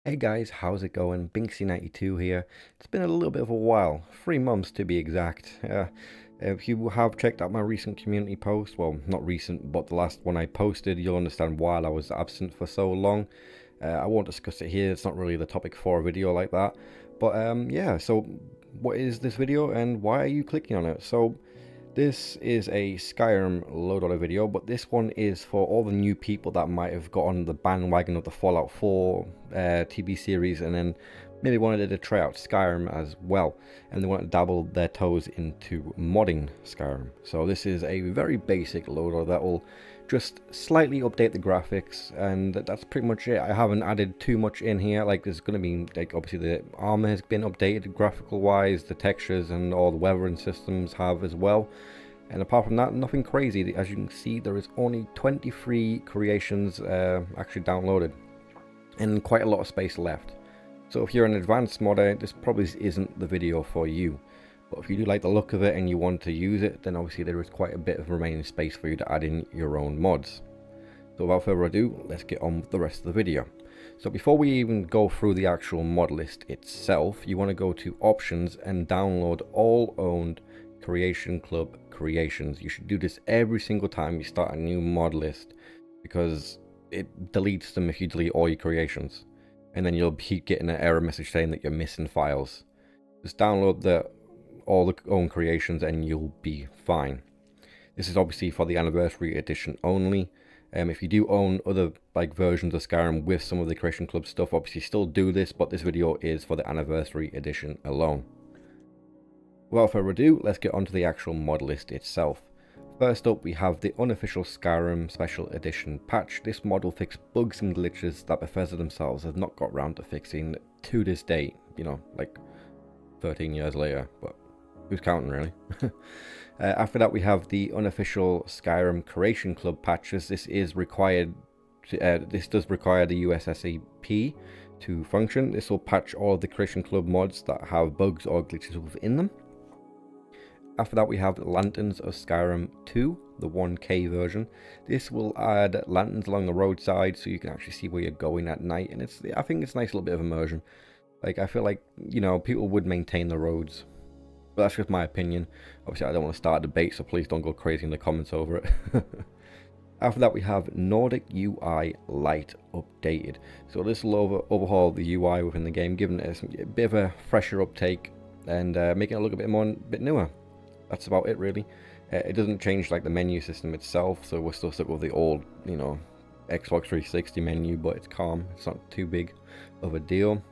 Hey guys, how's it going? Binksy92 here. It's been a little bit of a while, 3 months to be exact. If you have checked out my recent community post, well, not recent, but the last one I posted, you'll understand why I was absent for so long. I won't discuss it here, it's not really the topic for a video like that. But yeah, so what is this video and why are you clicking on it? So this is a Skyrim loadout video, but this one is for all the new people that might have got on the bandwagon of the Fallout 4 TV series and then maybe wanted to try out Skyrim as well, and they want to dabble their toes into modding Skyrim. So this is a very basic loadout that will just slightly update the graphics, and that's pretty much it. I haven't added too much in here. Like, there's going to be, like, obviously the armor has been updated graphical wise, the textures and all the weathering systems have as well, and apart from that, nothing crazy. As you can see, there is only 23 creations actually downloaded and quite a lot of space left. So if you're an advanced modder, this probably isn't the video for you. But if you do like the look of it and you want to use it, then obviously there is quite a bit of remaining space for you to add in your own mods. So without further ado, let's get on with the rest of the video. So before we even go through the actual mod list itself, you want to go to options and download all owned Creation Club creations. You should do this every single time you start a new mod list, because it deletes them if you delete all your creations, and then you'll keep getting an error message saying that you're missing files. Just download all the own creations and you'll be fine. This is obviously for the anniversary edition only. If you do own other versions of Skyrim with some of the Creation Club stuff, obviously still do this, but this video is for the anniversary edition alone. Without further ado, let's get onto the actual mod list itself. First up, we have the unofficial Skyrim Special Edition patch. This mod will fix bugs and glitches that Bethesda themselves have not got round to fixing to this date, you know, like 13 years later, but who's counting really? After that, we have the unofficial Skyrim Creation Club patches. This is required. This does require the USSAP to function. This will patch all of the Creation Club mods that have bugs or glitches within them. After that, we have Lanterns of Skyrim 2, the 1K version. This will add lanterns along the roadside so you can actually see where you're going at night, and I think it's a nice little bit of immersion. Like, I feel like, you know, people would maintain the roads, but that's just my opinion. Obviously, I don't want to start a debate, so please don't go crazy in the comments over it. After that, we have Nordic UI Lite updated. So this will overhaul the UI within the game, giving it a bit of a fresher uptake and making it look a bit newer. That's about it really. It doesn't change like the menu system itself, so we're still stuck with the old, you know, Xbox 360 menu, but it's calm. It's not too big of a deal.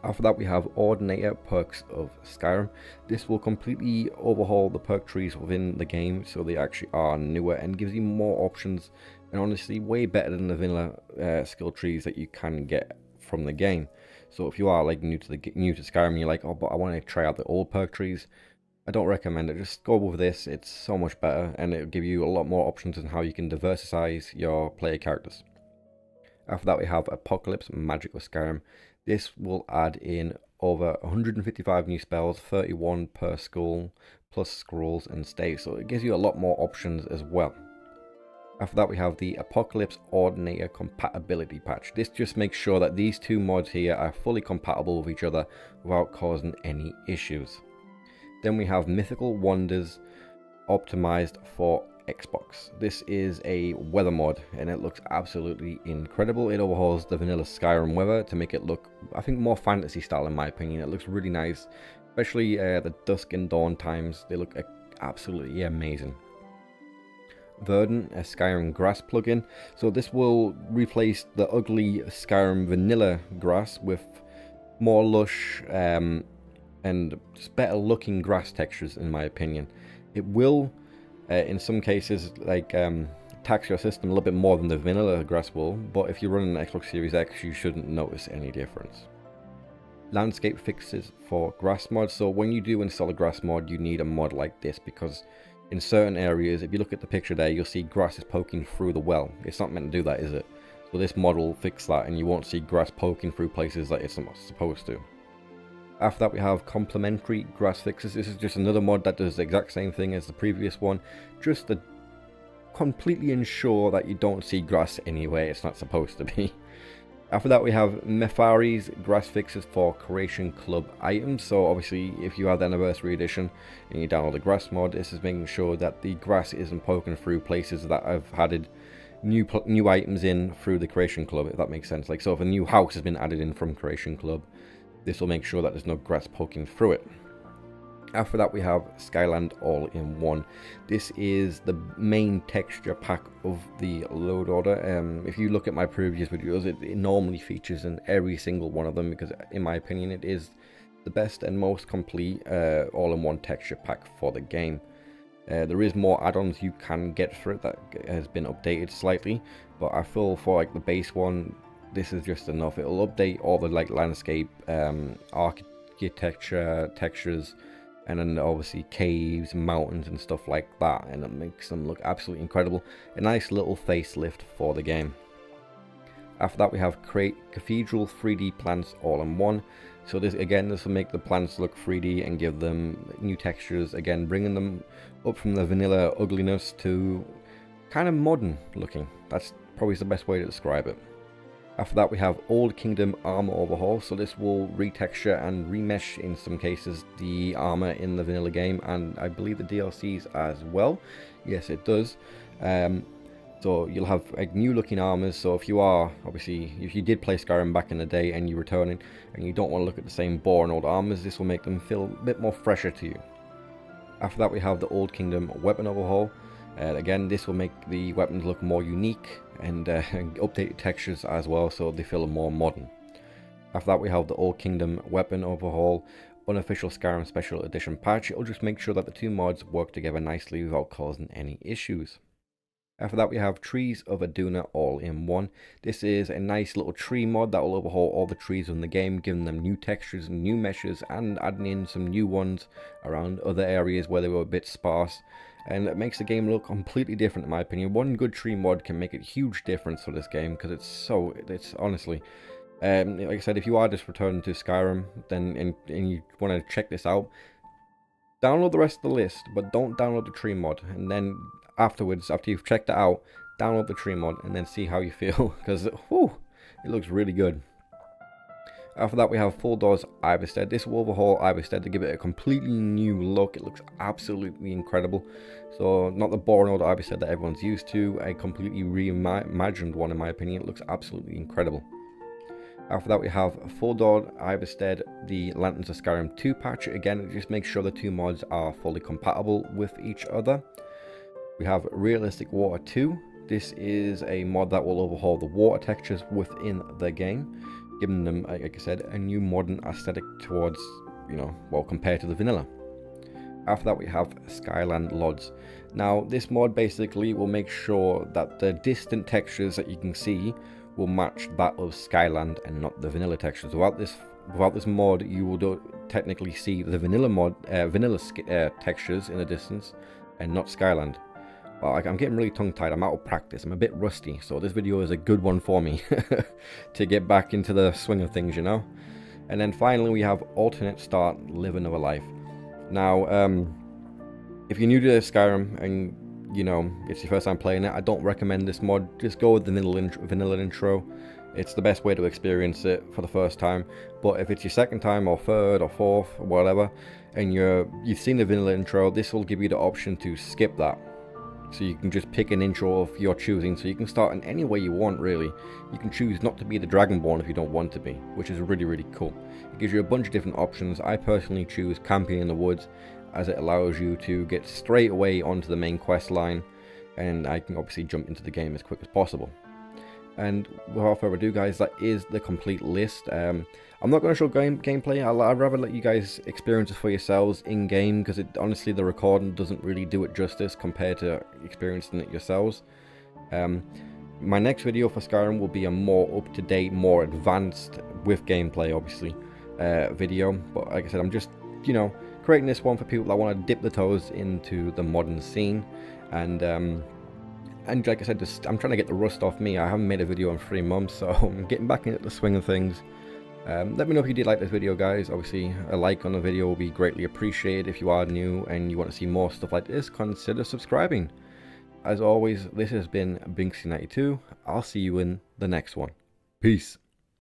After that, we have Ordinator Perks of Skyrim. This will completely overhaul the perk trees within the game, so they actually are newer and gives you more options, and honestly way better than the vanilla skill trees that you can get from the game. So if you are like new to Skyrim, you're like, oh, but I want to try out the old perk trees, I don't recommend it. Just go with this. It's so much better, and it'll give you a lot more options on how you can diversify your player characters. After that, we have Apocalypse Magic of Skyrim. This will add in over 155 new spells, 31 per school, plus scrolls and stays. So it gives you a lot more options as well. After that, we have the Apocalypse Ordinator Compatibility Patch. This just makes sure that these two mods here are fully compatible with each other without causing any issues. Then we have Mythical Wonders optimized for Xbox. This is a weather mod and it looks absolutely incredible. It overhauls the vanilla Skyrim weather to make it look, I think, more fantasy style in my opinion. It looks really nice, especially the dusk and dawn times. They look absolutely amazing. Verdant, a Skyrim grass plugin. So this will replace the ugly Skyrim vanilla grass with more lush and just better looking grass textures in my opinion. It will in some cases like tax your system a little bit more than the vanilla grass will, but if you're running an Xbox Series X you shouldn't notice any difference. Landscape fixes for grass mods. So when you do install a grass mod, you need a mod like this, because in certain areas, if you look at the picture there, you'll see grass is poking through the well. It's not meant to do that, is it? So this mod will fix that and you won't see grass poking through places that it's not supposed to. After that, we have Complementary Grass Fixes. This is just another mod that does the exact same thing as the previous one, just to completely ensure that you don't see grass anywhere it's not supposed to be. After that we have Mefari's grass fixes for Creation Club items. So obviously if you have the anniversary edition and you download the grass mod, this is making sure that the grass isn't poking through places that have added new items in through the Creation Club, if that makes sense. Like, so if a new house has been added in from Creation Club, this will make sure that there's no grass poking through it. After that we have Skyland All-in-One. This is the main texture pack of the load order. If you look at my previous videos, it normally features in every single one of them, because in my opinion it is the best and most complete all-in-one texture pack for the game. There is more add-ons you can get for it that has been updated slightly, but I feel for like the base one, this is just enough. It'll update all the like landscape, architecture, textures, and then obviously caves, mountains and stuff like that, and it makes them look absolutely incredible. A nice little facelift for the game. After that we have Create Cathedral 3D plants all-in-one. So this will make the plants look 3D and give them new textures, again bringing them up from the vanilla ugliness to kind of modern looking. That's probably the best way to describe it. After that we have Old Kingdom Armor Overhaul. So this will retexture and remesh in some cases the armor in the vanilla game, and I believe the DLCs as well. Yes, it does. So you'll have like new looking armors. So if you did play Skyrim back in the day and you're returning and you don't want to look at the same boring old armors, this will make them feel a bit more fresher to you. After that we have the Old Kingdom Weapon Overhaul. Again, this will make the weapons look more unique and updated textures as well, so they feel more modern. After that we have the Old Kingdom Weapon Overhaul Unofficial Skyrim Special Edition patch. It'll just make sure that the two mods work together nicely without causing any issues. After that we have Trees of Aduna All-in-One. This is a nice little tree mod that will overhaul all the trees in the game, giving them new textures and new meshes, and adding in some new ones around other areas where they were a bit sparse. And it makes the game look completely different in my opinion. One good tree mod can make a huge difference for this game, because it's honestly, like I said, if you are just returning to Skyrim then and you want to check this out, download the rest of the list, but don't download the tree mod, and then afterwards, after you've checked it out, download the tree mod and then see how you feel, because it looks really good. After that we have Full Doors Ivarstead. This will overhaul Ivarstead to give it a completely new look. It looks absolutely incredible. So not the boring old Ivarstead that everyone's used to, a completely reimagined one in my opinion. It looks absolutely incredible. After that we have Full Door Ivarstead, the Lanterns of Skyrim 2 patch. Again, it just makes sure the two mods are fully compatible with each other. We have Realistic Water 2. This is a mod that will overhaul the water textures within the game, giving them, like I said, a new modern aesthetic towards, compared to the vanilla. After that we have Skyland Lodge. Now this mod basically will make sure that the distant textures that you can see will match that of Skyland and not the vanilla textures. Without this mod, you will technically see the vanilla textures in the distance and not Skyland. I'm getting really tongue-tied. I'm out of practice. I'm a bit rusty, so this video is a good one for me to get back into the swing of things, And then finally we have Alternate Start Live Another Life. Now, if you're new to Skyrim and it's your first time playing it, I don't recommend this mod. Just go with the vanilla intro. It's the best way to experience it for the first time. But if it's your second time or third or fourth or whatever, and you've seen the vanilla intro, this will give you the option to skip that. So you can just pick an intro of your choosing, so you can start in any way you want really. You can choose not to be the Dragonborn if you don't want to be, which is really, really cool. It gives you a bunch of different options. I personally choose Camping in the Woods, as it allows you to get straight away onto the main quest line, and I can obviously jump into the game as quick as possible. And without further ado guys, that is the complete list. I'm not going to show gameplay. I'd rather let you guys experience it for yourselves in game, because honestly the recording doesn't really do it justice compared to experiencing it yourselves. My next video for Skyrim will be a more up-to-date, more advanced, with gameplay obviously, video. But like I said, I'm just creating this one for people that want to dip their toes into the modern scene. And like I said, I'm trying to get the rust off me. I haven't made a video in 3 months, so I'm getting back into the swing of things. Let me know if you did like this video guys. Obviously a like on the video will be greatly appreciated. If you are new and you want to see more stuff like this, consider subscribing. As always, this has been Binksy92. I'll see you in the next one. Peace.